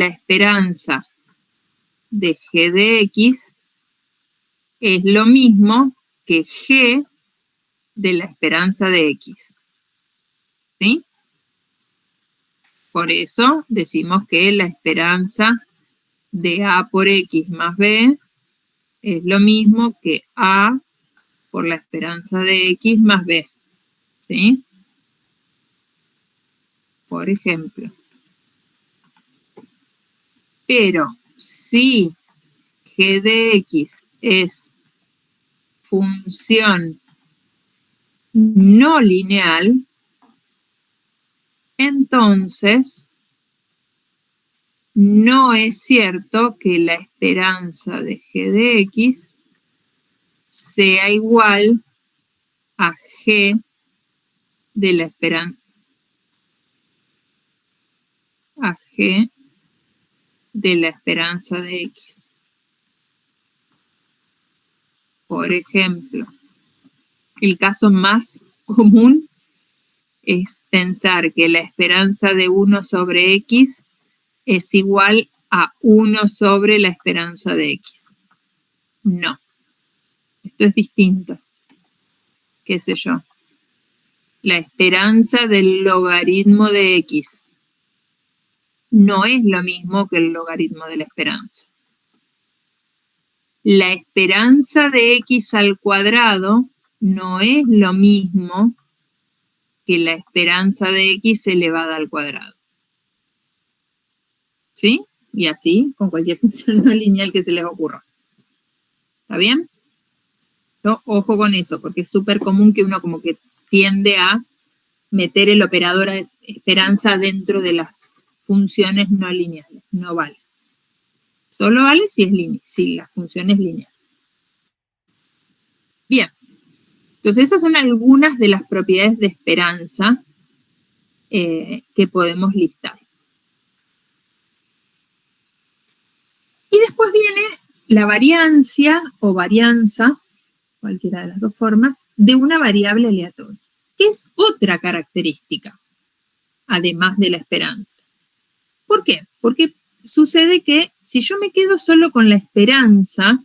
la esperanza de G de X es lo mismo que G de la esperanza de X. ¿Sí? Por eso decimos que la esperanza de A por X más B es lo mismo que A por la esperanza de X más B. ¿Sí? Por ejemplo. Pero si G de X es función no lineal, entonces no es cierto que la esperanza de G de X sea igual a G de la esperanza de X. Por ejemplo, el caso más común es pensar que la esperanza de 1 sobre X es igual a 1 sobre la esperanza de X. No. Esto es distinto. ¿Qué sé yo? La esperanza del logaritmo de X no es lo mismo que el logaritmo de la esperanza. La esperanza de X al cuadrado no es lo mismo que la esperanza de X elevada al cuadrado. ¿Sí? Y así con cualquier función no lineal que se les ocurra. ¿Está bien? ¿No? Ojo con eso, porque es súper común que uno como que tiende a meter el operador esperanza dentro de las funciones no lineales. No vale. Solo vale si la función es lineal. Bien. Entonces esas son algunas de las propiedades de esperanza que podemos listar. Y después viene la variancia o varianza, cualquiera de las dos formas, de una variable aleatoria, que es otra característica, además de la esperanza. ¿Por qué? Porque sucede que si yo me quedo solo con la esperanza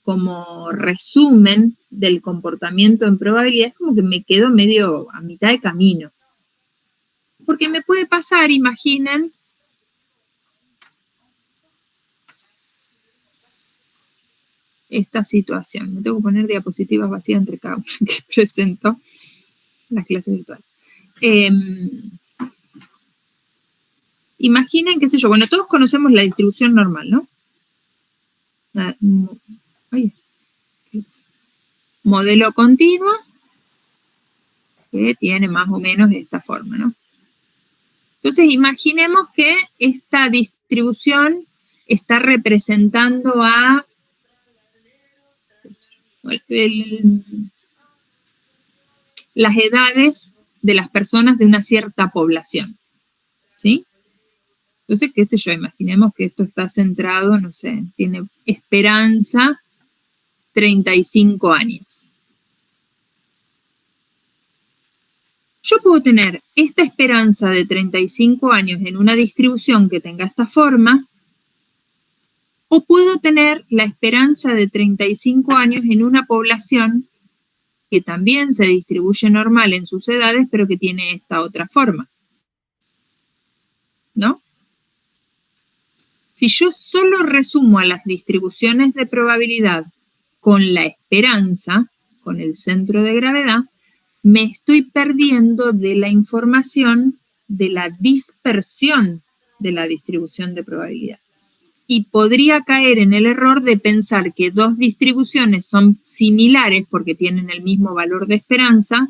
como resumen del comportamiento en probabilidad, es como que me quedo medio a mitad de camino. Porque me puede pasar, imaginen, esta situación. Me tengo que poner diapositivas vacías entre cada una que presento las clases virtuales. Imaginen, qué sé yo, bueno, todos conocemos la distribución normal, ¿no? Modelo continuo, que tiene más o menos esta forma, ¿no? Entonces, imaginemos que esta distribución está representando a las edades de las personas de una cierta población, ¿sí? Entonces, qué sé yo, imaginemos que esto está centrado, no sé, tiene esperanza 35 años. Yo puedo tener esta esperanza de 35 años en una distribución que tenga esta forma, o puedo tener la esperanza de 35 años en una población que también se distribuye normal en sus edades, pero que tiene esta otra forma. ¿No? Si yo solo resumo a las distribuciones de probabilidad con la esperanza, con el centro de gravedad, me estoy perdiendo de la información de la dispersión de la distribución de probabilidad. Y podría caer en el error de pensar que dos distribuciones son similares porque tienen el mismo valor de esperanza,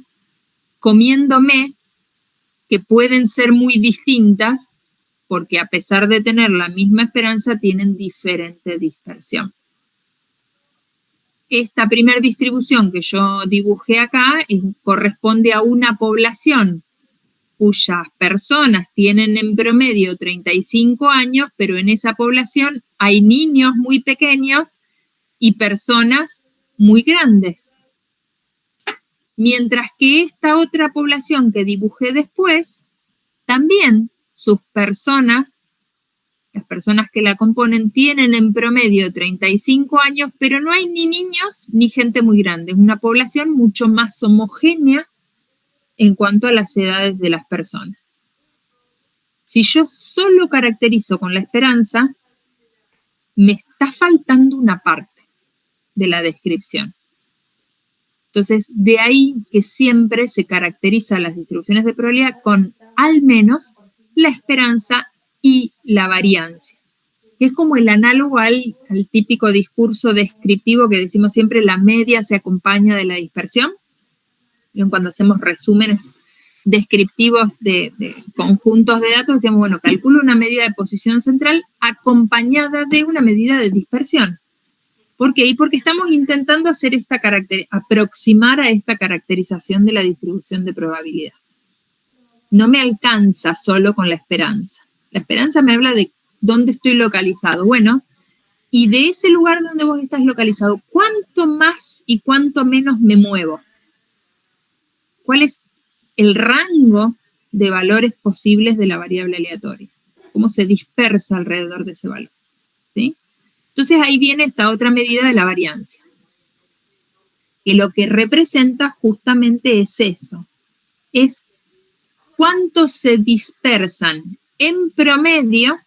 comiéndome que pueden ser muy distintas porque a pesar de tener la misma esperanza, tienen diferente dispersión. Esta primera distribución que yo dibujé acá corresponde a una población cuyas personas tienen en promedio 35 años, pero en esa población hay niños muy pequeños y personas muy grandes. Mientras que esta otra población que dibujé después, también sus personas Las personas que la componen tienen en promedio 35 años, pero no hay ni niños ni gente muy grande. Es una población mucho más homogénea en cuanto a las edades de las personas. Si yo solo caracterizo con la esperanza, me está faltando una parte de la descripción. Entonces, de ahí que siempre se caracterizan las distribuciones de probabilidad con al menos la esperanza y la variancia. Es como el análogo al típico discurso descriptivo que decimos siempre, la media se acompaña de la dispersión. Cuando hacemos resúmenes descriptivos de conjuntos de datos, decíamos, bueno, calculo una medida de posición central acompañada de una medida de dispersión. ¿Por qué? Y porque estamos intentando hacer aproximar a esta caracterización de la distribución de probabilidad. No me alcanza solo con la esperanza. La esperanza me habla de dónde estoy localizado. Bueno, y de ese lugar donde vos estás localizado, ¿cuánto más y cuánto menos me muevo? ¿Cuál es el rango de valores posibles de la variable aleatoria? ¿Cómo se dispersa alrededor de ese valor? ¿Sí? Entonces ahí viene esta otra medida de la variancia, que lo que representa justamente es eso, es cuánto se dispersan en promedio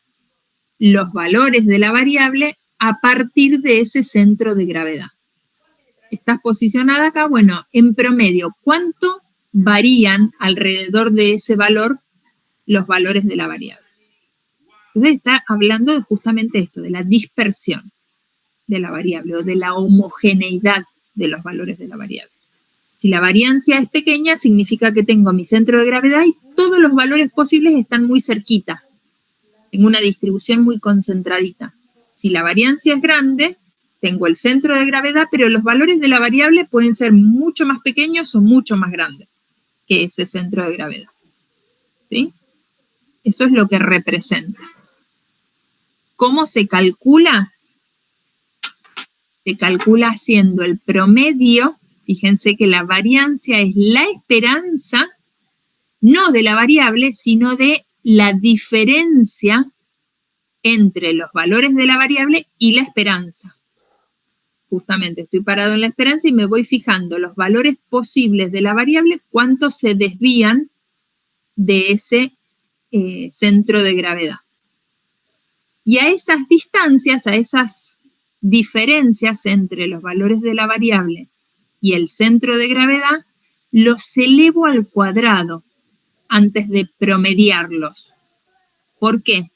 los valores de la variable a partir de ese centro de gravedad. Estás posicionada acá, bueno, en promedio, ¿cuánto varían alrededor de ese valor los valores de la variable? Entonces está hablando de justamente esto, de la dispersión de la variable o de la homogeneidad de los valores de la variable. Si la variancia es pequeña, significa que tengo mi centro de gravedad y todos los valores posibles están muy cerquita, en una distribución muy concentradita. Si la variancia es grande, tengo el centro de gravedad, pero los valores de la variable pueden ser mucho más pequeños o mucho más grandes que ese centro de gravedad. ¿Sí? Eso es lo que representa. ¿Cómo se calcula? Se calcula haciendo el promedio. Fíjense que la variancia es la esperanza, no de la variable, sino de la diferencia entre los valores de la variable y la esperanza. Justamente estoy parado en la esperanza y me voy fijando los valores posibles de la variable, cuánto se desvían de ese centro de gravedad. Y a esas distancias, a esas diferencias entre los valores de la variable y el centro de gravedad, los elevo al cuadrado antes de promediarlos. ¿Por qué?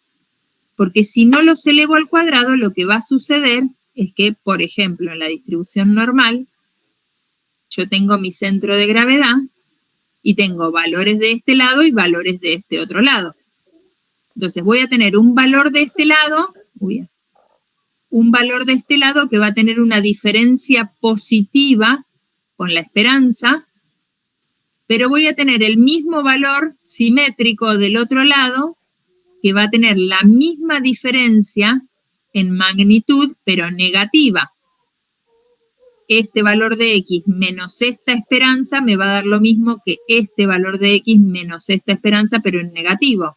Porque si no los elevo al cuadrado, lo que va a suceder es que, por ejemplo, en la distribución normal, yo tengo mi centro de gravedad y tengo valores de este lado y valores de este otro lado. Entonces voy a tener un valor de este lado, que va a tener una diferencia positiva con la esperanza, pero voy a tener el mismo valor simétrico del otro lado, que va a tener la misma diferencia en magnitud, pero negativa. Este valor de X menos esta esperanza me va a dar lo mismo que este valor de X menos esta esperanza, pero en negativo.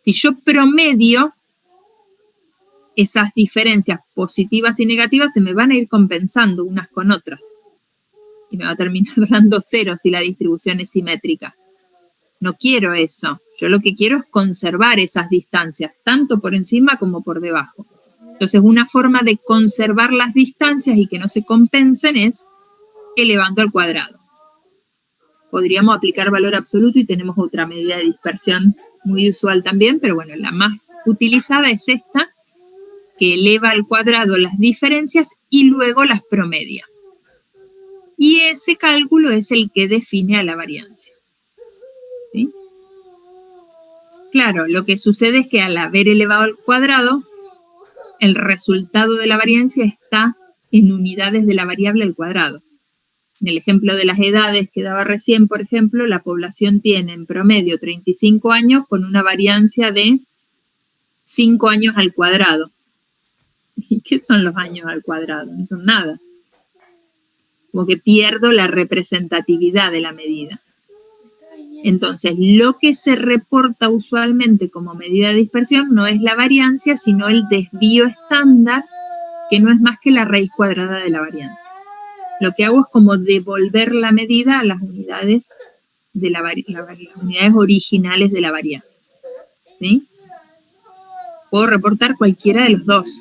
Si yo promedio esas diferencias positivas y negativas, se me van a ir compensando unas con otras. Y me va a terminar dando 0 si la distribución es simétrica. No quiero eso. Yo lo que quiero es conservar esas distancias, tanto por encima como por debajo. Entonces, una forma de conservar las distancias y que no se compensen es elevando al cuadrado. Podríamos aplicar valor absoluto y tenemos otra medida de dispersión muy usual también, pero bueno, la más utilizada es esta, que eleva al cuadrado las diferencias y luego las promedia. Y ese cálculo es el que define a la variancia. ¿Sí? Claro, lo que sucede es que al haber elevado al cuadrado, el resultado de la variancia está en unidades de la variable al cuadrado. En el ejemplo de las edades que daba recién, por ejemplo, la población tiene en promedio 35 años con una variancia de 5 años al cuadrado. ¿Y qué son los años al cuadrado? No son nada. Como que pierdo la representatividad de la medida. Entonces, lo que se reporta usualmente como medida de dispersión no es la variancia, sino el desvío estándar, que no es más que la raíz cuadrada de la variancia. Lo que hago es como devolver la medida a las unidades, las unidades originales de la variable. ¿Sí? Puedo reportar cualquiera de los dos.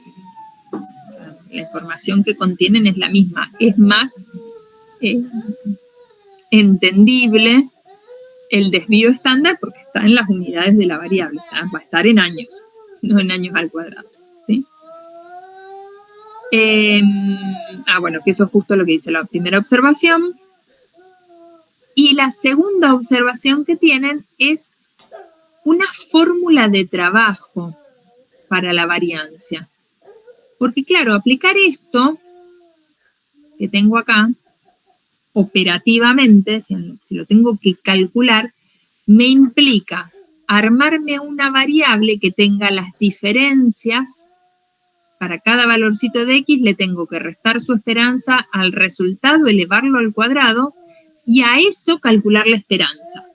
O sea, la información que contienen es la misma. Es más entendible el desvío estándar porque está en las unidades de la variable. Va a estar en años, no en años al cuadrado. ¿Sí? Bueno, que eso es justo lo que dice la primera observación. Y la segunda observación que tienen es una fórmula de trabajo para la variancia. Porque claro, aplicar esto que tengo acá, operativamente, si lo tengo que calcular, me implica armarme una variable que tenga las diferencias. Para cada valorcito de X le tengo que restar su esperanza al resultado, elevarlo al cuadrado, y a eso calcular la esperanza.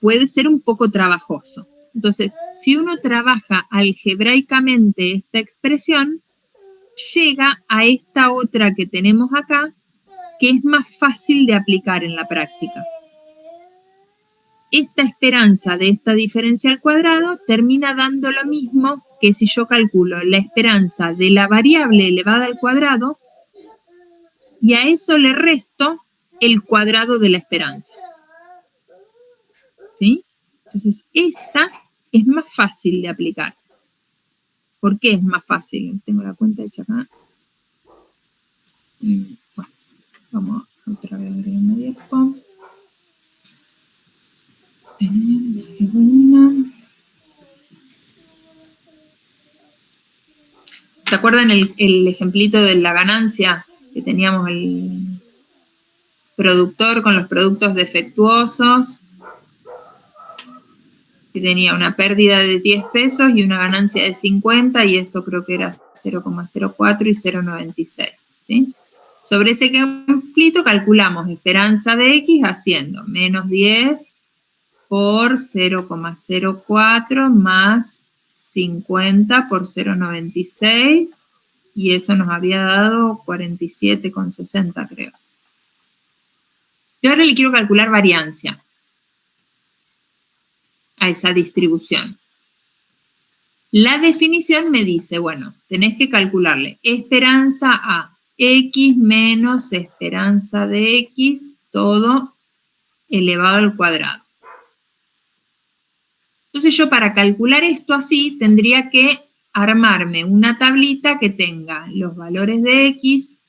Puede ser un poco trabajoso. Entonces, si uno trabaja algebraicamente esta expresión, llega a esta otra que tenemos acá, que es más fácil de aplicar en la práctica. Esta esperanza de esta diferencia al cuadrado termina dando lo mismo que si yo calculo la esperanza de la variable elevada al cuadrado y a eso le resto el cuadrado de la esperanza. ¿Sí? Entonces, esta es más fácil de aplicar. ¿Por qué es más fácil? Tengo la cuenta hecha acá. Bueno, vamos otra vez a abrir una diapo. ¿Se acuerdan el ejemplito de la ganancia? Que teníamos el productor con los productos defectuosos, que tenía una pérdida de 10 pesos y una ganancia de 50, y esto creo que era 0,04 y 0,96. ¿Sí? Sobre ese ejemplito calculamos esperanza de X haciendo menos 10 por 0,04 más 50 por 0,96, y eso nos había dado 47,60, creo. Yo ahora le quiero calcular variancia a esa distribución. La definición me dice, bueno, tenés que calcularle esperanza a X menos esperanza de X, todo elevado al cuadrado. Entonces yo para calcular esto así tendría que armarme una tablita que tenga los valores de X,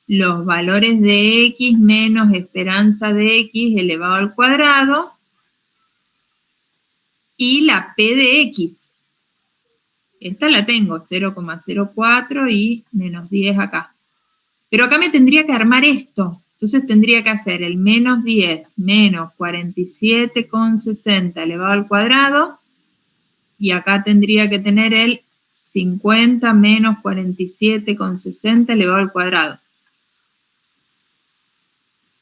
los valores de X menos esperanza de X elevado al cuadrado y la P de X. Esta la tengo, 0,04 y menos 10 acá. Pero acá me tendría que armar esto. Entonces tendría que hacer el menos 10 menos 47,60 elevado al cuadrado. Y acá tendría que tener el 50 menos 47,60 elevado al cuadrado.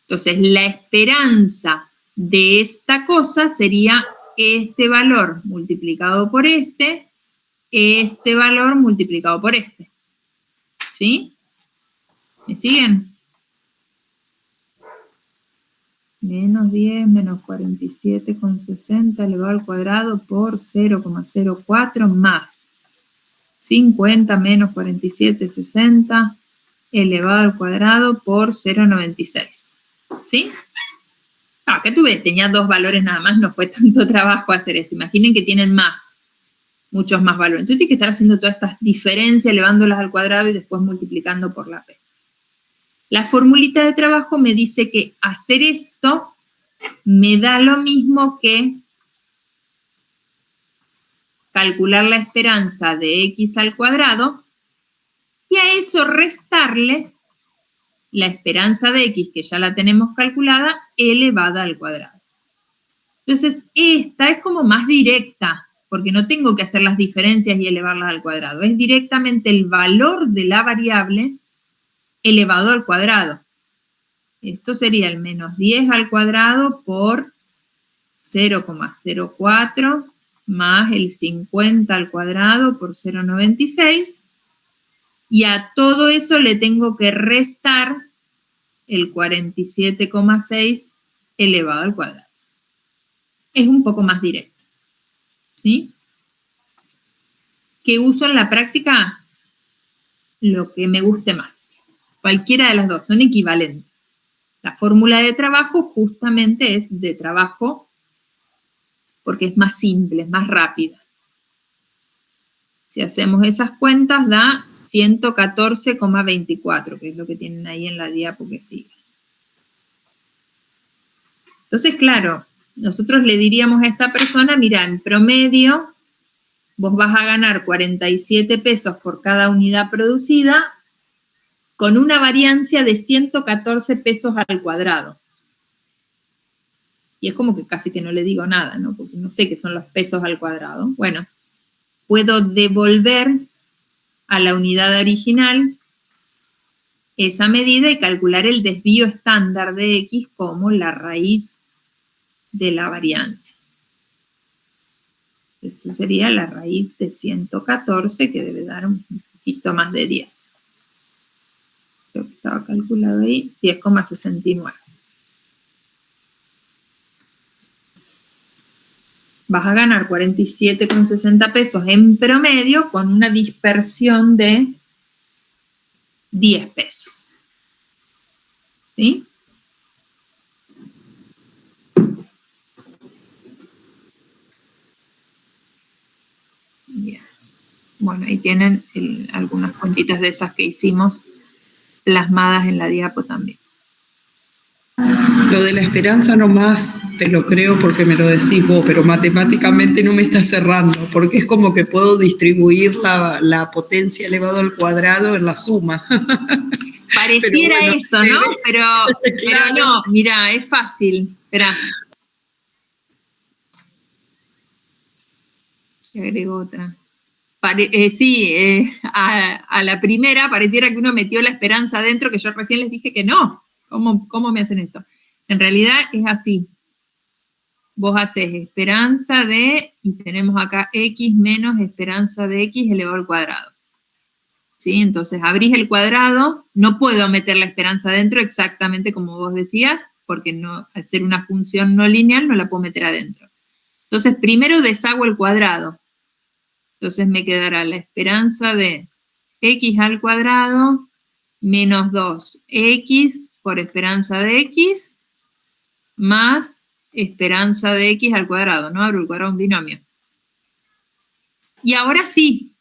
Entonces la esperanza de esta cosa sería este valor multiplicado por este valor multiplicado por este. ¿Sí? ¿Me siguen? Menos 10 menos 47,60 elevado al cuadrado por 0,04 más 50 menos 47,60 elevado al cuadrado por 0,96. ¿Sí? Acá tenía dos valores nada más, no fue tanto trabajo hacer esto. Imaginen que tienen más, muchos más valores. Entonces tienes que estar haciendo todas estas diferencias, elevándolas al cuadrado y después multiplicando por la P. La formulita de trabajo me dice que hacer esto me da lo mismo que calcular la esperanza de X al cuadrado y a eso restarle la esperanza de X, que ya la tenemos calculada, elevada al cuadrado. Entonces, esta es como más directa, porque no tengo que hacer las diferencias y elevarlas al cuadrado. Es directamente el valor de la variable elevado al cuadrado. Esto sería el menos 10 al cuadrado por 0,04 más el 50 al cuadrado por 0,96. Y a todo eso le tengo que restar el 47,6 elevado al cuadrado. Es un poco más directo, ¿sí? ¿Qué uso en la práctica? Lo que me guste más. Cualquiera de las dos, son equivalentes. La fórmula de trabajo justamente es de trabajo porque es más simple, es más rápida. Si hacemos esas cuentas da 114,24, que es lo que tienen ahí en la diapo que sigue. Entonces, claro, nosotros le diríamos a esta persona, mira, en promedio vos vas a ganar 47 pesos por cada unidad producida con una variancia de 114 pesos al cuadrado. Y es como que casi que no le digo nada, ¿no? Porque no sé qué son los pesos al cuadrado. Bueno, puedo devolver a la unidad original esa medida y calcular el desvío estándar de X como la raíz de la variancia. Esto sería la raíz de 114, que debe dar un poquito más de 10. Creo que estaba calculado ahí, 10,69. Vas a ganar 47,60 pesos en promedio con una dispersión de 10 pesos. ¿Sí? Bien. Bueno, ahí tienen algunas cuentitas de esas que hicimos plasmadas en la diapo también. Lo de la esperanza nomás te lo creo porque me lo decís vos, pero matemáticamente no me está cerrando, porque es como que puedo distribuir la potencia elevado al cuadrado en la suma. Pareciera bueno, eso, ¿no? Pero, claro. Pero no, mira, es fácil. Esperá. Y agrego otra. A la primera pareciera que uno metió la esperanza adentro, que yo recién les dije que no. ¿Cómo me hacen esto? En realidad es así. Vos haces esperanza de, y tenemos acá X menos esperanza de X elevado al cuadrado. ¿Sí? Entonces abrís el cuadrado, no puedo meter la esperanza adentro exactamente como vos decías, porque no, al ser una función no lineal no la puedo meter adentro. Entonces primero deshago el cuadrado. Entonces me quedará la esperanza de X al cuadrado menos 2X por esperanza de X más esperanza de X al cuadrado, ¿no? Abro el cuadrado, un binomio. Y ahora sí,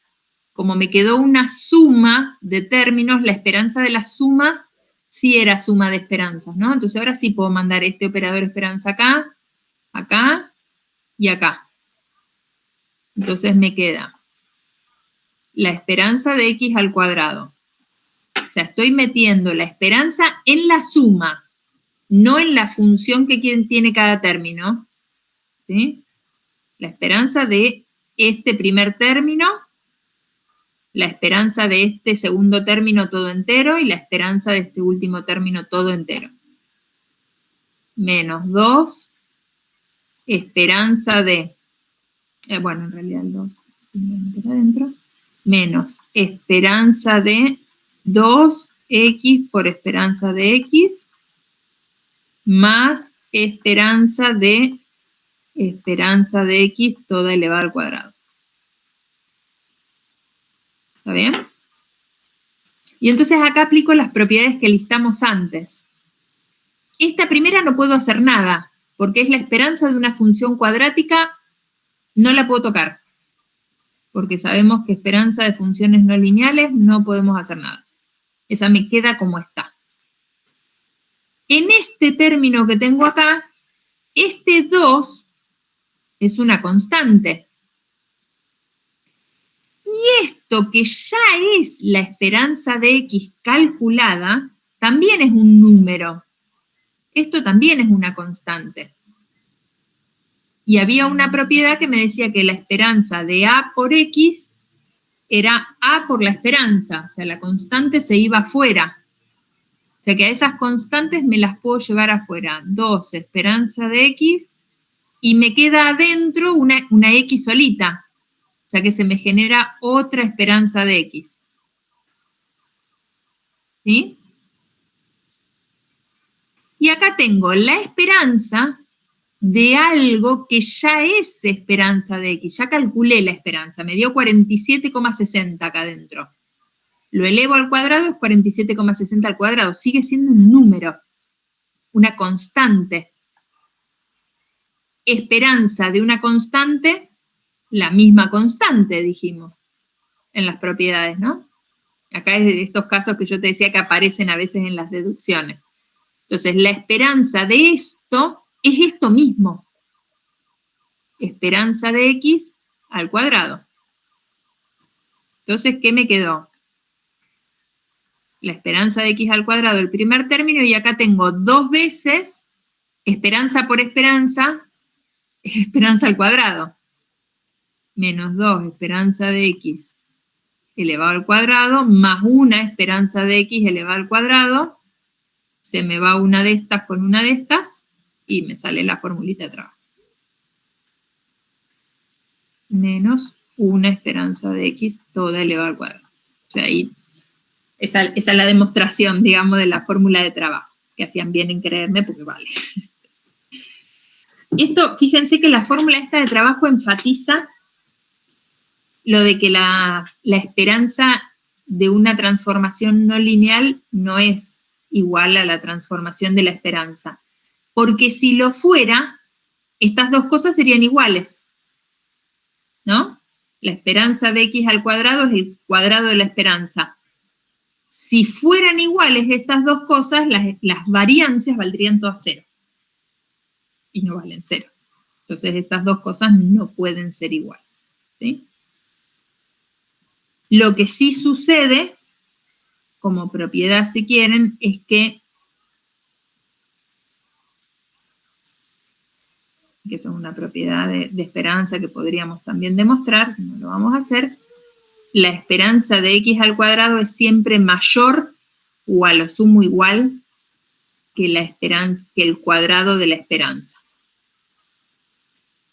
como me quedó una suma de términos, la esperanza de las sumas sí era suma de esperanzas, ¿no? Entonces ahora sí puedo mandar este operador esperanza acá, acá y acá. Entonces me queda la esperanza de X al cuadrado. O sea, estoy metiendo la esperanza en la suma, no en la función que tiene cada término. ¿Sí? La esperanza de este primer término, la esperanza de este segundo término todo entero y la esperanza de este último término todo entero. Menos 2, esperanza de, bueno, en realidad el 2, adentro, menos esperanza de 2X por esperanza de X, más esperanza de X toda elevada al cuadrado. ¿Está bien? Y entonces acá aplico las propiedades que listamos antes. Esta primera no puedo hacer nada, porque es la esperanza de una función cuadrática, no la puedo tocar. Porque sabemos que esperanza de funciones no lineales no podemos hacer nada. Esa me queda como está. En este término que tengo acá, este 2 es una constante. Y esto que ya es la esperanza de X calculada, también es un número. Esto también es una constante. Y había una propiedad que me decía que la esperanza de A por X era A por la esperanza, o sea, la constante se iba afuera. O sea que a esas constantes me las puedo llevar afuera. 2 esperanza de x y me queda adentro una x solita. O sea que se me genera otra esperanza de x. ¿Sí? Y acá tengo la esperanza de algo que ya es esperanza de x. Ya calculé la esperanza, me dio 47,60 acá adentro. Lo elevo al cuadrado, es 47,60 al cuadrado. Sigue siendo un número, una constante. Esperanza de una constante, la misma constante, dijimos, en las propiedades, ¿no? Acá es de estos casos que yo te decía que aparecen a veces en las deducciones. Entonces, la esperanza de esto es esto mismo. Esperanza de x al cuadrado. Entonces, ¿qué me quedó? La esperanza de x al cuadrado, el primer término, y acá tengo 2 veces esperanza por esperanza, esperanza al cuadrado. Menos 2 esperanza de x elevado al cuadrado, más una esperanza de x elevado al cuadrado. Se me va una de estas con una de estas, y me sale la formulita de trabajo. Menos una esperanza de x toda elevada al cuadrado. O sea, ahí, esa es la demostración, digamos, de la fórmula de trabajo, que hacían bien en creerme porque vale. Esto, fíjense que la fórmula esta de trabajo enfatiza lo de que la esperanza de una transformación no lineal no es igual a la transformación de la esperanza. Porque si lo fuera, estas dos cosas serían iguales, ¿no? La esperanza de x al cuadrado es el cuadrado de la esperanza. Si fueran iguales estas dos cosas, las variancias valdrían todas 0. Y no valen 0. Entonces estas dos cosas no pueden ser iguales, ¿sí? Lo que sí sucede, como propiedad si quieren, es que es una propiedad de esperanza que podríamos también demostrar, no lo vamos a hacer, la esperanza de x al cuadrado es siempre mayor o a lo sumo igual que el cuadrado de la esperanza.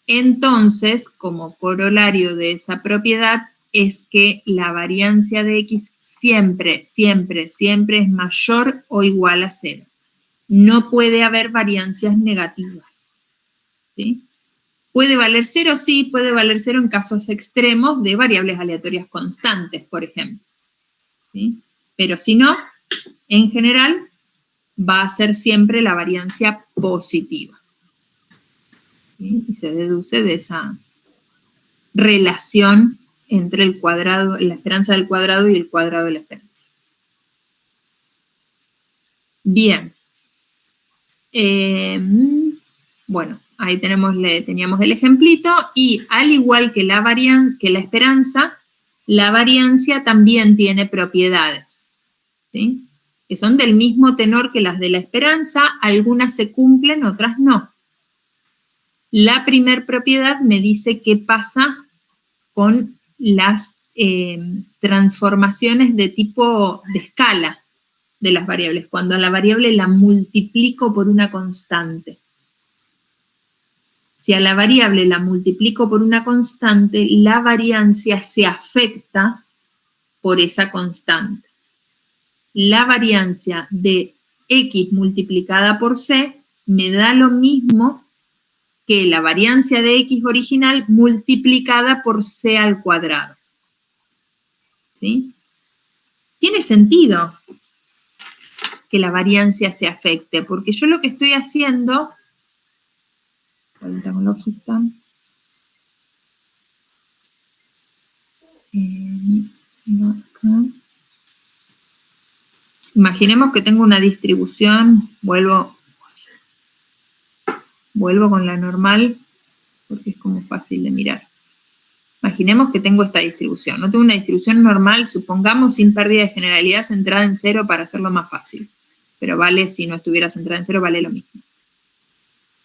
Entonces, como corolario de esa propiedad, es que la variancia de x siempre, siempre, siempre es mayor o igual a 0. No puede haber variancias negativas, ¿sí? ¿Puede valer 0? Sí, puede valer 0 en casos extremos de variables aleatorias constantes, por ejemplo, ¿sí? Pero si no, en general, va a ser siempre la variancia positiva, ¿sí? Y se deduce de esa relación entre el cuadrado, la esperanza del cuadrado y el cuadrado de la esperanza. Bien. Bueno, ahí teníamos el ejemplito, y al igual que la esperanza, la variancia también tiene propiedades, ¿sí? Que son del mismo tenor que las de la esperanza, algunas se cumplen, otras no. La primer propiedad me dice qué pasa con las transformaciones de tipo de escala de las variables, cuando a la variable la multiplico por una constante. Si a la variable la multiplico por una constante, la variancia se afecta por esa constante. La variancia de x multiplicada por c me da lo mismo que la variancia de x original multiplicada por c al cuadrado. ¿Sí? Tiene sentido que la variancia se afecte, porque yo lo que estoy haciendo, ahorita con la hojita, imaginemos que tengo una distribución, vuelvo con la normal, porque es como fácil de mirar. Imaginemos que tengo esta distribución. No tengo una distribución normal, supongamos, sin pérdida de generalidad, centrada en 0 para hacerlo más fácil. Pero vale, si no estuviera centrada en 0, vale lo mismo.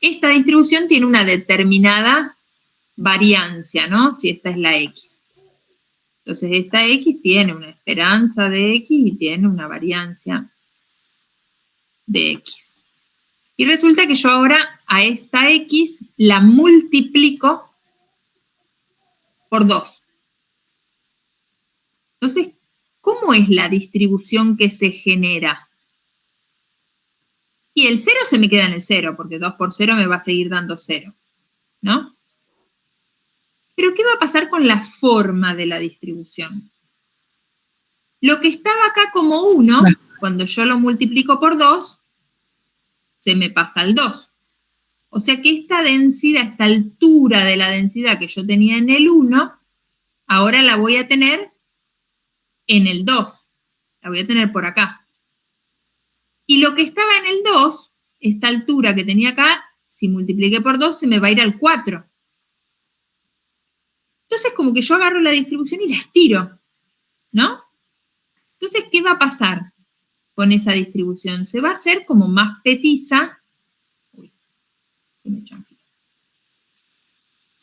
Esta distribución tiene una determinada variancia, ¿no? Si esta es la x. Entonces, esta x tiene una esperanza de x y tiene una variancia de X. Y resulta que yo ahora a esta X la multiplico por 2. Entonces, ¿cómo es la distribución que se genera? Y el 0 se me queda en el 0, porque 2 por 0 me va a seguir dando 0, ¿no? Pero ¿qué va a pasar con la forma de la distribución? Lo que estaba acá como 1, cuando yo lo multiplico por 2, se me pasa al 2. O sea que esta densidad, esta altura de la densidad que yo tenía en el 1, ahora la voy a tener en el 2. La voy a tener por acá. Y lo que estaba en el 2, esta altura que tenía acá, si multipliqué por 2, se me va a ir al 4. Entonces, como que yo agarro la distribución y la estiro, ¿no? Entonces, ¿qué va a pasar con esa distribución? Se va a hacer como más petiza. Uy, se me chanfló.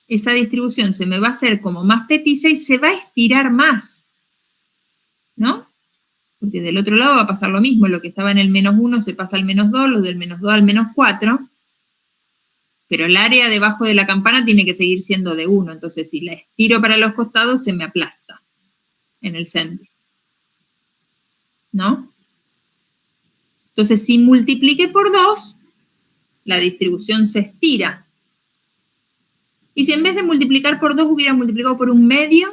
Esa distribución se me va a hacer como más petiza y se va a estirar más, ¿no? Porque del otro lado va a pasar lo mismo. Lo que estaba en el menos 1 se pasa al menos 2, lo del menos 2 al menos 4. Pero el área debajo de la campana tiene que seguir siendo de 1. Entonces, si la estiro para los costados, se me aplasta en el centro, ¿no? Entonces, si multipliqué por 2, la distribución se estira. Y si en vez de multiplicar por 2 hubiera multiplicado por 1/2,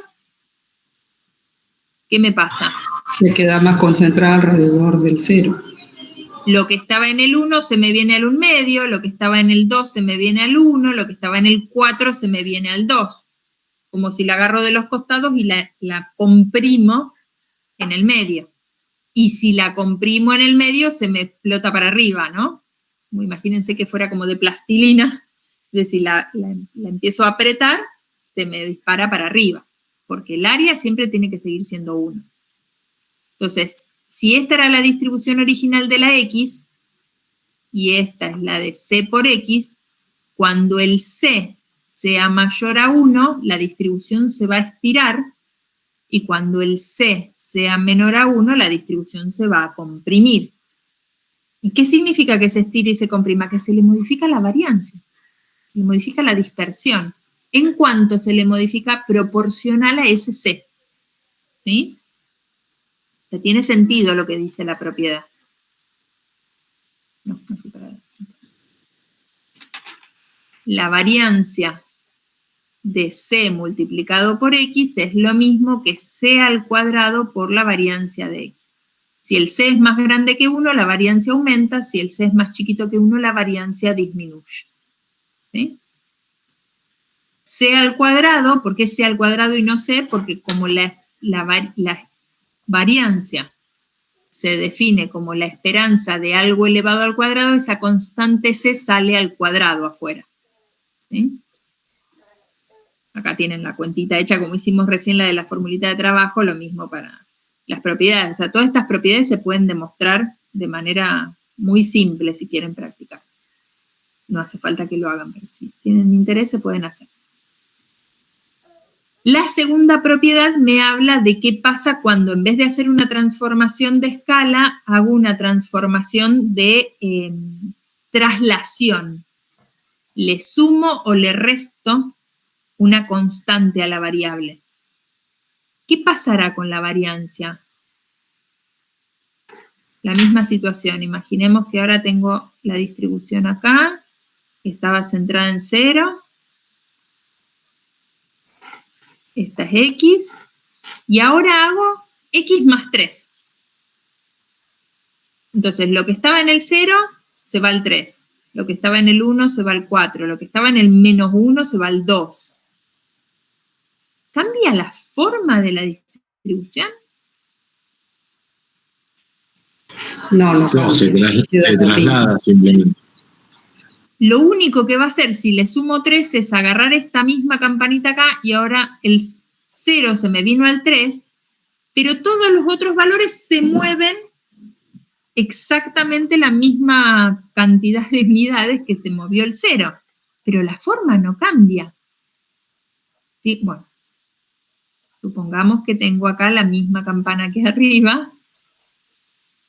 ¿qué me pasa? Se queda más concentrada alrededor del 0. Lo que estaba en el 1 se me viene al 1/2, lo que estaba en el 2 se me viene al 1, lo que estaba en el 4 se me viene al 2. Como si la agarro de los costados y la comprimo en el medio. Y si la comprimo en el medio, se me explota para arriba, ¿no? Imagínense que fuera como de plastilina. Entonces, si la empiezo a apretar, se me dispara para arriba. Porque el área siempre tiene que seguir siendo 1. Entonces, si esta era la distribución original de la X, y esta es la de C por X, cuando el C sea mayor a 1, la distribución se va a estirar, y cuando el C sea menor a 1, la distribución se va a comprimir. ¿Y qué significa que se estire y se comprima? Que se le modifica la variancia, se le modifica la dispersión, en cuanto se le modifica proporcional a ese C. ¿Sí? Tiene sentido lo que dice la propiedad. No fui para adelante. La variancia de C multiplicado por X es lo mismo que C al cuadrado por la variancia de X. Si el C es más grande que 1, la variancia aumenta. Si el C es más chiquito que 1, la variancia disminuye. ¿Sí? C al cuadrado, ¿por qué C al cuadrado y no C? Porque como la variancia se define como la esperanza de algo elevado al cuadrado, esa constante C sale al cuadrado afuera. ¿Sí? Acá tienen la cuentita hecha como hicimos recién la de la formulita de trabajo, lo mismo para las propiedades. O sea, todas estas propiedades se pueden demostrar de manera muy simple si quieren practicar. No hace falta que lo hagan, pero si tienen interés se pueden hacer. La segunda propiedad me habla de qué pasa cuando en vez de hacer una transformación de escala, hago una transformación de traslación. Le sumo o le resto una constante a la variable. ¿Qué pasará con la variancia? La misma situación. Imaginemos que ahora tengo la distribución acá, que estaba centrada en 0. Esta es X. Y ahora hago X más 3. Entonces, lo que estaba en el 0 se va al 3. Lo que estaba en el 1 se va al 4. Lo que estaba en el menos 1 se va al 2. ¿Cambia la forma de la distribución? No, se traslada simplemente. Lo único que va a hacer si le sumo 3 es agarrar esta misma campanita acá y ahora el 0 se me vino al 3, pero todos los otros valores se mueven exactamente la misma cantidad de unidades que se movió el 0, pero la forma no cambia. ¿Sí? Bueno, supongamos que tengo acá la misma campana que arriba,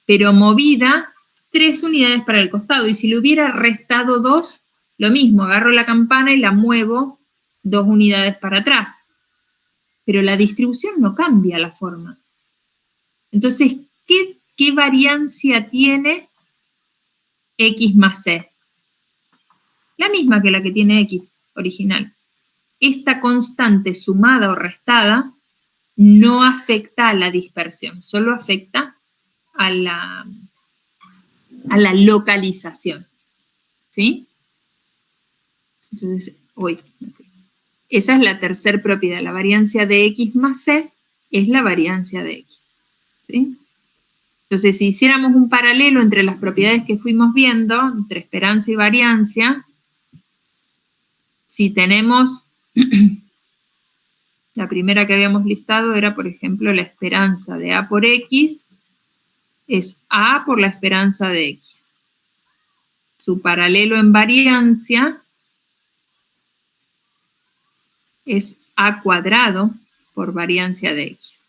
pero movida 3 unidades para el costado. Y si le hubiera restado 2, lo mismo, agarro la campana y la muevo 2 unidades para atrás. Pero la distribución no cambia la forma. Entonces, ¿qué variancia tiene X más C? La misma que la que tiene X original. Esta constante sumada o restada no afecta a la dispersión, solo afecta a la localización. ¿Sí? Entonces, esa es la tercera propiedad. La variancia de X más C es la variancia de X. ¿Sí? Entonces, si hiciéramos un paralelo entre las propiedades que fuimos viendo, entre esperanza y variancia, si tenemos, la primera que habíamos listado era, por ejemplo, la esperanza de A por X, es A por la esperanza de X. Su paralelo en variancia es A cuadrado por variancia de X.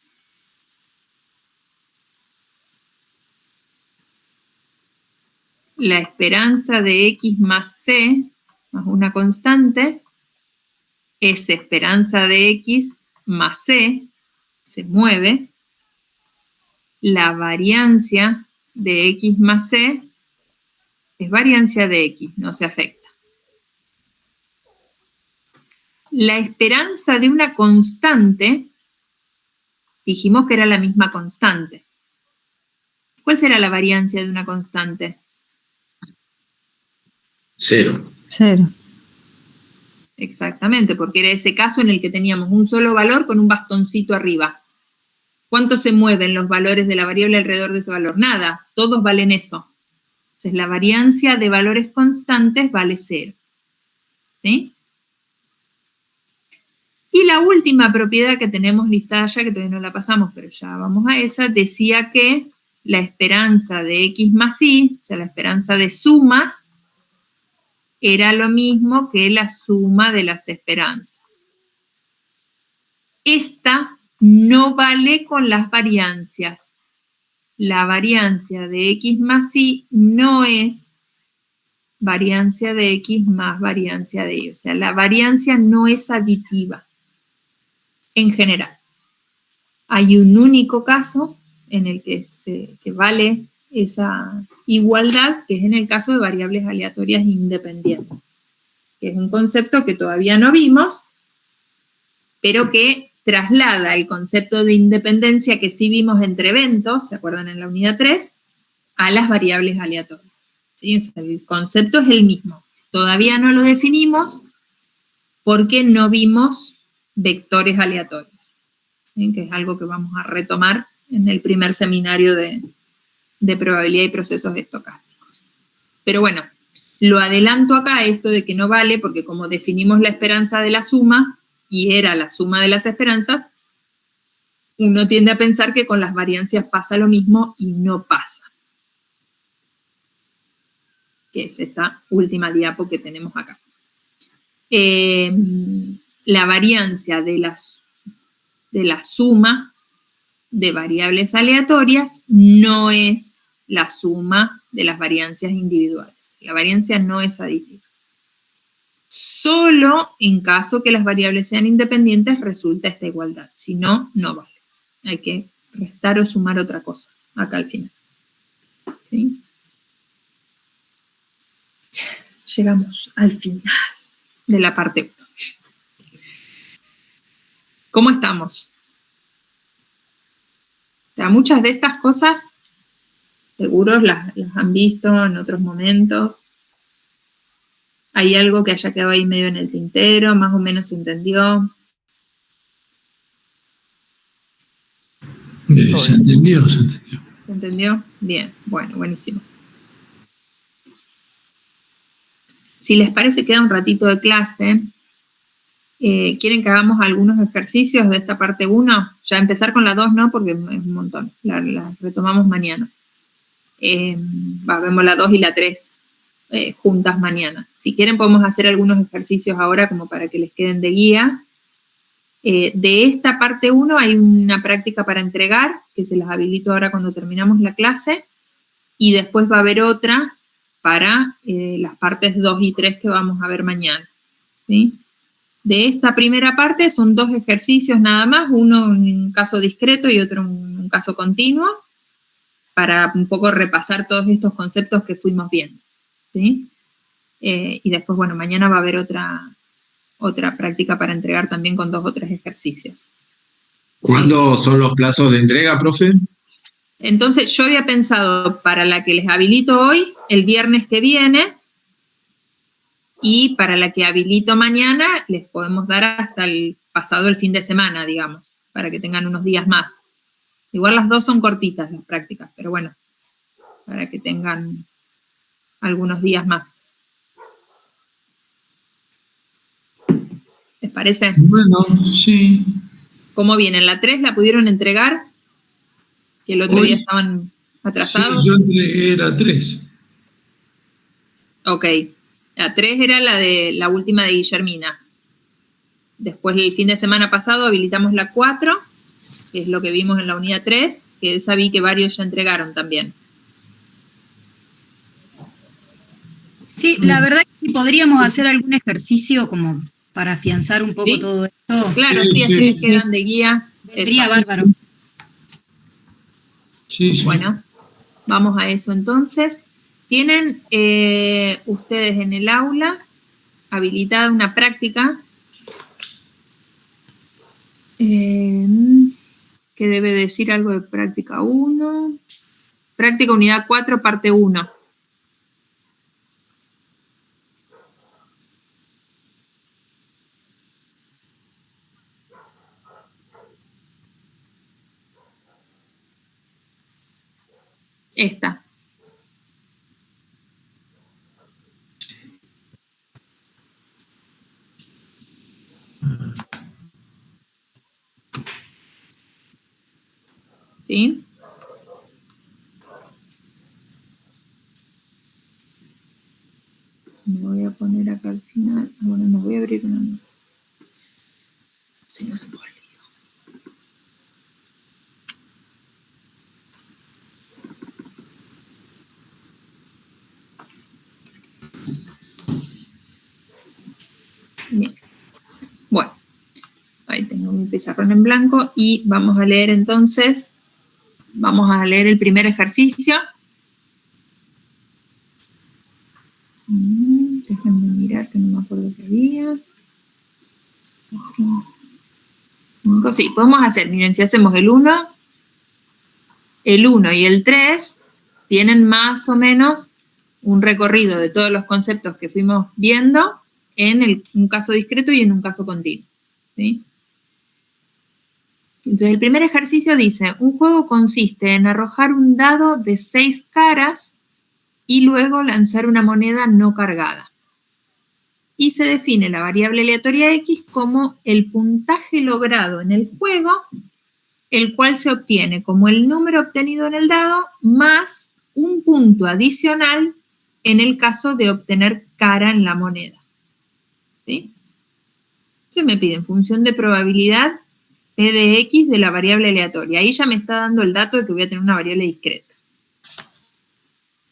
La esperanza de X más C, más una constante, es esperanza de X más C, se mueve. La variancia de X más C es variancia de X, no se afecta. La esperanza de una constante, dijimos que era la misma constante. ¿Cuál será la variancia de una constante? 0. 0. Exactamente, porque era ese caso en el que teníamos un solo valor con un bastoncito arriba. ¿Cuánto se mueven los valores de la variable alrededor de ese valor? Nada, todos valen eso. Entonces, la variancia de valores constantes vale 0. ¿Sí? Y la última propiedad que tenemos listada ya, que todavía no la pasamos, pero ya vamos a esa, decía que la esperanza de X más Y, o sea, la esperanza de sumas, era lo mismo que la suma de las esperanzas. Esta no vale con las variancias. La variancia de X más Y no es variancia de X más variancia de Y. O sea, la variancia no es aditiva en general. Hay un único caso en el que vale esa igualdad, que es en el caso de variables aleatorias independientes, que es un concepto que todavía no vimos, pero que traslada el concepto de independencia que sí vimos entre eventos, ¿se acuerdan en la unidad 3? A las variables aleatorias. ¿Sí? O sea, el concepto es el mismo. Todavía no lo definimos porque no vimos vectores aleatorios, ¿sí? Que es algo que vamos a retomar en el primer seminario de probabilidad y procesos estocásticos. Pero bueno, lo adelanto acá, esto de que no vale, porque como definimos la esperanza de la suma, y era la suma de las esperanzas, uno tiende a pensar que con las variancias pasa lo mismo y no pasa. Que es esta última diapo que tenemos acá. La variancia de la suma de variables aleatorias no es la suma de las variancias individuales. La variancia no es aditiva. Solo en caso que las variables sean independientes resulta esta igualdad. Si no, no vale. Hay que restar o sumar otra cosa acá al final. ¿Sí? Llegamos al final de la parte 1. ¿Cómo estamos? O sea, muchas de estas cosas, seguros las han visto en otros momentos. ¿Hay algo que haya quedado ahí medio en el tintero? ¿Más o menos se entendió? Se entendió. ¿Se entendió? Bien, bueno, buenísimo. Si les parece, queda un ratito de clase. ¿Quieren que hagamos algunos ejercicios de esta parte 1? Ya empezar con la 2, ¿no? Porque es un montón. La retomamos mañana. Vemos la 2 y la 3 juntas mañana. Si quieren podemos hacer algunos ejercicios ahora como para que les queden de guía. De esta parte 1 hay una práctica para entregar, que se las habilito ahora cuando terminamos la clase. y después va a haber otra para las partes 2 y 3 que vamos a ver mañana, ¿sí? De esta primera parte son 2 ejercicios nada más, uno en un caso discreto y otro en un caso continuo, para un poco repasar todos estos conceptos que fuimos viendo, ¿sí? Y después, bueno, mañana va a haber otra práctica para entregar también con 2 o 3 ejercicios. ¿Cuándo son los plazos de entrega, profe? Entonces, yo había pensado para la que les habilito hoy, el viernes que viene, y para la que habilito mañana, les podemos dar hasta pasado el fin de semana, digamos, para que tengan unos días más. Igual las 2 son cortitas las prácticas, pero bueno, para que tengan algunos días más. ¿Les parece? Bueno, sí. ¿Cómo vienen? ¿La 3 la pudieron entregar? Que el otro día estaban atrasados. Sí, yo entregué la 3. Ok. La 3 era la última de Guillermina. Después, el fin de semana pasado, habilitamos la 4, que es lo que vimos en la unidad 3, que esa vi que varios ya entregaron también. Sí, la verdad que si podríamos hacer algún ejercicio como para afianzar un poco todo esto. Claro, sí, así les quedan de guía. Sería bárbaro. Sí. Bueno, vamos a eso entonces. Tienen ustedes en el aula habilitada una práctica que debe decir algo de práctica 1. Práctica unidad 4, parte 1. Esta. ¿Sí? Me voy a poner acá al final. Ahora no voy a abrir una nueva. Si no se puede. Bien. Bueno, ahí tengo mi pizarrón en blanco y vamos a leer entonces, el primer ejercicio. Déjenme mirar que no me acuerdo qué había. Sí, podemos hacer, miren, si hacemos el 1 y el 3 tienen más o menos un recorrido de todos los conceptos que fuimos viendo en un caso discreto y en un caso continuo, ¿sí? Entonces, el primer ejercicio dice, un juego consiste en arrojar un dado de 6 caras y luego lanzar una moneda no cargada. Y se define la variable aleatoria X como el puntaje logrado en el juego, el cual se obtiene como el número obtenido en el dado más un punto adicional en el caso de obtener cara en la moneda. ¿Sí? Entonces me piden función de probabilidad P de X de la variable aleatoria. Ahí ya me está dando el dato de que voy a tener una variable discreta.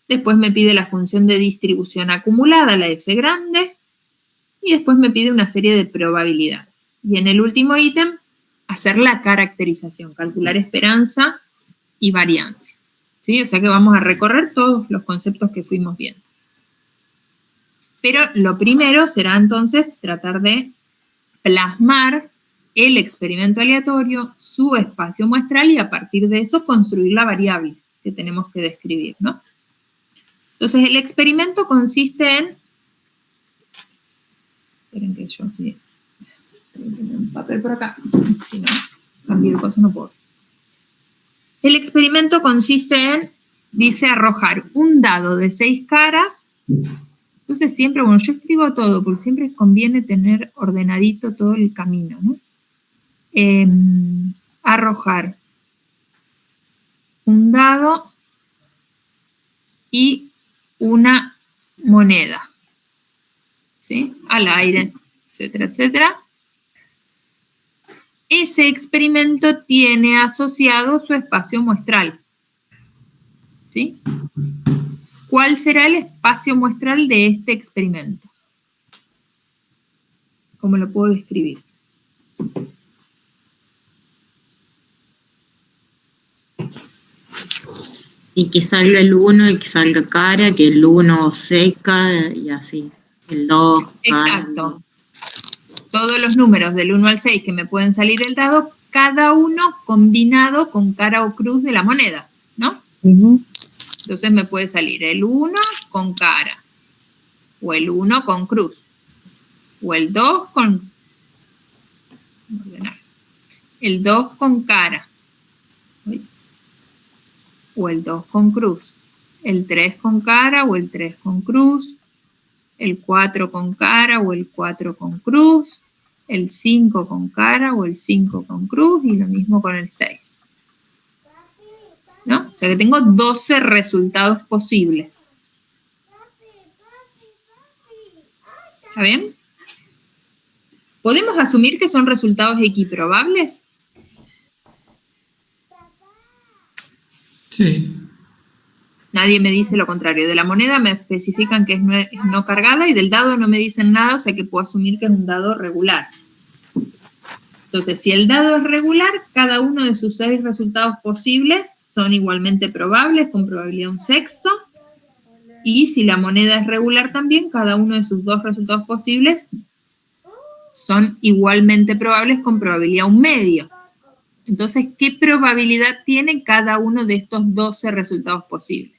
Después me pide la función de distribución acumulada, la F grande, y después me pide una serie de probabilidades. Y en el último ítem, hacer la caracterización, calcular esperanza y variancia. ¿Sí? O sea que vamos a recorrer todos los conceptos que fuimos viendo. Pero lo primero será entonces tratar de plasmar el experimento aleatorio, su espacio muestral y a partir de eso construir la variable que tenemos que describir, ¿no? Entonces el experimento consiste en... Esperen que yo sí... Tengo un papel por acá, si no, cambio de cosa no puedo. El experimento consiste en, dice, arrojar un dado de 6 caras. Entonces siempre, bueno, yo escribo todo, porque siempre conviene tener ordenadito todo el camino, ¿no? Arrojar un dado y una moneda, ¿sí? Al aire, etcétera, etcétera. Ese experimento tiene asociado su espacio muestral. ¿Sí? ¿Cuál será el espacio muestral de este experimento? ¿Cómo lo puedo describir? Y que salga el 1 y que salga cara, que el 1 seca y así. El 2 cara. Exacto. Todos los números del 1 al 6 que me pueden salir el dado, cada uno combinado con cara o cruz de la moneda, ¿no? Entonces me puede salir el 1 con cara, o el 1 con cruz, o el 2 con... el 2 con cara, o el 2 con cruz, el 3 con cara o el 3 con cruz, el 4 con cara o el 4 con cruz, el 5 con cara o el 5 con cruz, y lo mismo con el 6. ¿No? O sea que tengo 12 resultados posibles. ¿Está bien? ¿Podemos asumir que son resultados equiprobables? Sí. Nadie me dice lo contrario. De la moneda me especifican que es no cargada y del dado no me dicen nada, o sea que puedo asumir que es un dado regular. Entonces, si el dado es regular, cada uno de sus 6 resultados posibles son igualmente probables, con probabilidad 1/6. Y si la moneda es regular también, cada uno de sus 2 resultados posibles son igualmente probables, con probabilidad 1/2. Entonces, ¿qué probabilidad tiene cada uno de estos 12 resultados posibles?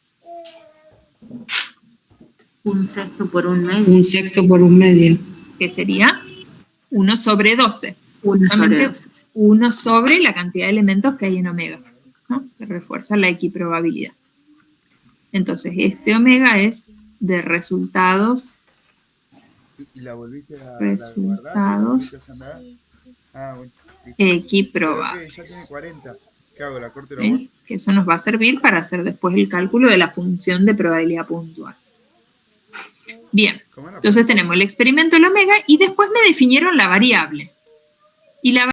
1/6 por 1/2. 1/6 por 1/2. Que sería 1 sobre 12. 1 sobre 12. 1 sobre la cantidad de elementos que hay en omega, ¿no? Que refuerza la equiprobabilidad. Entonces, este omega es de resultados. ¿Y la volviste a Resultados equiprobables. Ya tiene 40. ¿Qué hago? ¿La corto la ¿Sí? voz? Que eso nos va a servir para hacer después el cálculo de la función de probabilidad puntual. Bien, entonces tenemos el experimento del omega y después me definieron la variable. Y la